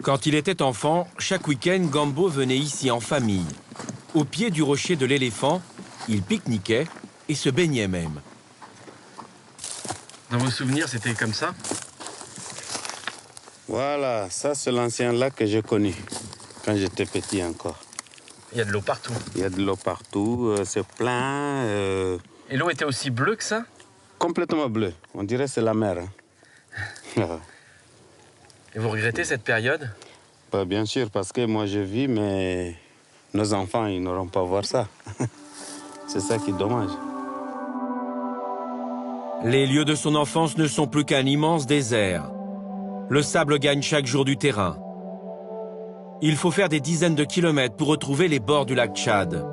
Quand il était enfant, chaque week-end, Gambo venait ici en famille. Au pied du rocher de l'éléphant, il pique-niquait et se baignait même. Dans vos souvenirs, c'était comme ça? Voilà, ça c'est l'ancien lac que j'ai connu quand j'étais petit encore. Il y a de l'eau partout. Il y a de l'eau partout, c'est plein. Et l'eau était aussi bleue que ça? Complètement bleu, on dirait que c'est la mer. Hein. Et vous regrettez cette période? Bah, bien sûr, parce que moi je vis, mais nos enfants, ils n'auront pas à voir ça. C'est ça qui est dommage. Les lieux de son enfance ne sont plus qu'un immense désert. Le sable gagne chaque jour du terrain. Il faut faire des dizaines de kilomètres pour retrouver les bords du lac Tchad.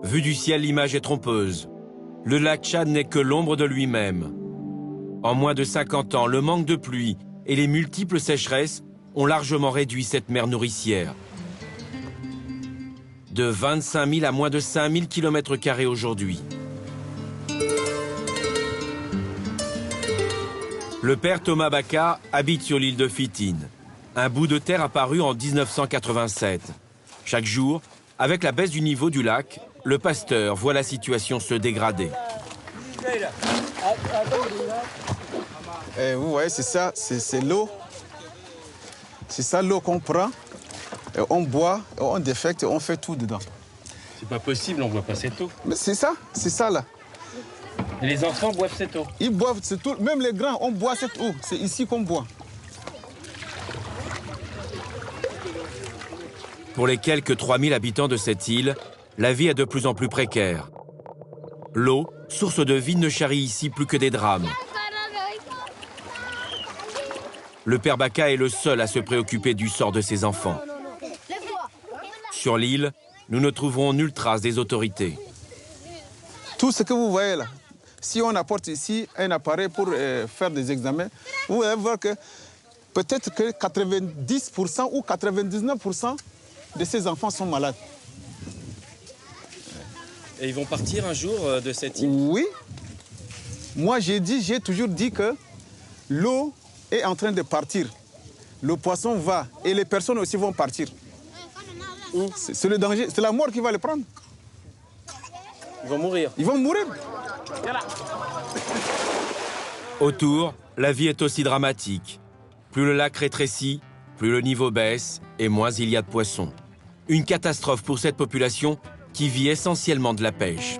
Vu du ciel, l'image est trompeuse. Le lac Tchad n'est que l'ombre de lui-même. En moins de 50 ans, le manque de pluie et les multiples sécheresses ont largement réduit cette mer nourricière. De 25 000 à moins de 5 000 km² aujourd'hui. Le père Thomas Baka habite sur l'île de Fitine, un bout de terre apparu en 1987. Chaque jour, avec la baisse du niveau du lac, le pasteur voit la situation se dégrader. Vous voyez, c'est ça, c'est l'eau. C'est ça l'eau qu'on prend, et on boit, et on défecte, et on fait tout dedans. C'est pas possible, on boit pas cette eau. Mais c'est ça là. Et les enfants boivent cette eau? Ils boivent cette eau, même les grands, on boit cette eau. C'est ici qu'on boit. Pour les quelques 3000 habitants de cette île, la vie est de plus en plus précaire. L'eau, source de vie, ne charrie ici plus que des drames. Le père Baka est le seul à se préoccuper du sort de ses enfants. Sur l'île, nous ne trouverons nulle trace des autorités. Tout ce que vous voyez là, si on apporte ici un appareil pour faire des examens, vous allez voir que peut-être que 90% ou 99% de ces enfants sont malades. Et ils vont partir un jour de cette île? Oui. Moi, j'ai toujours dit que l'eau est en train de partir. Le poisson va et les personnes aussi vont partir. C'est le danger, c'est la mort qui va les prendre. Ils vont mourir? Ils vont mourir. Autour, la vie est aussi dramatique. Plus le lac rétrécit, plus le niveau baisse et moins il y a de poissons. Une catastrophe pour cette population qui vit essentiellement de la pêche.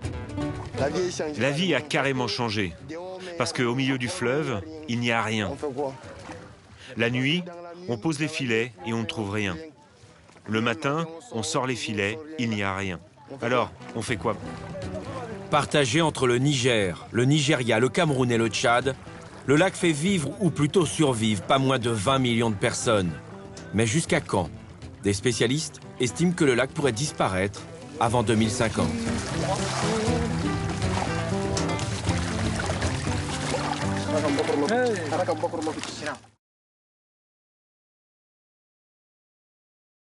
La vie a carrément changé, parce qu'au milieu du fleuve, il n'y a rien. La nuit, on pose les filets et on ne trouve rien. Le matin, on sort les filets, il n'y a rien. Alors, on fait quoi? Partagé entre le Niger, le Nigeria, le Cameroun et le Tchad, le lac fait vivre ou plutôt survivre pas moins de 20 millions de personnes. Mais jusqu'à quand? Des spécialistes estiment que le lac pourrait disparaître avant 2050.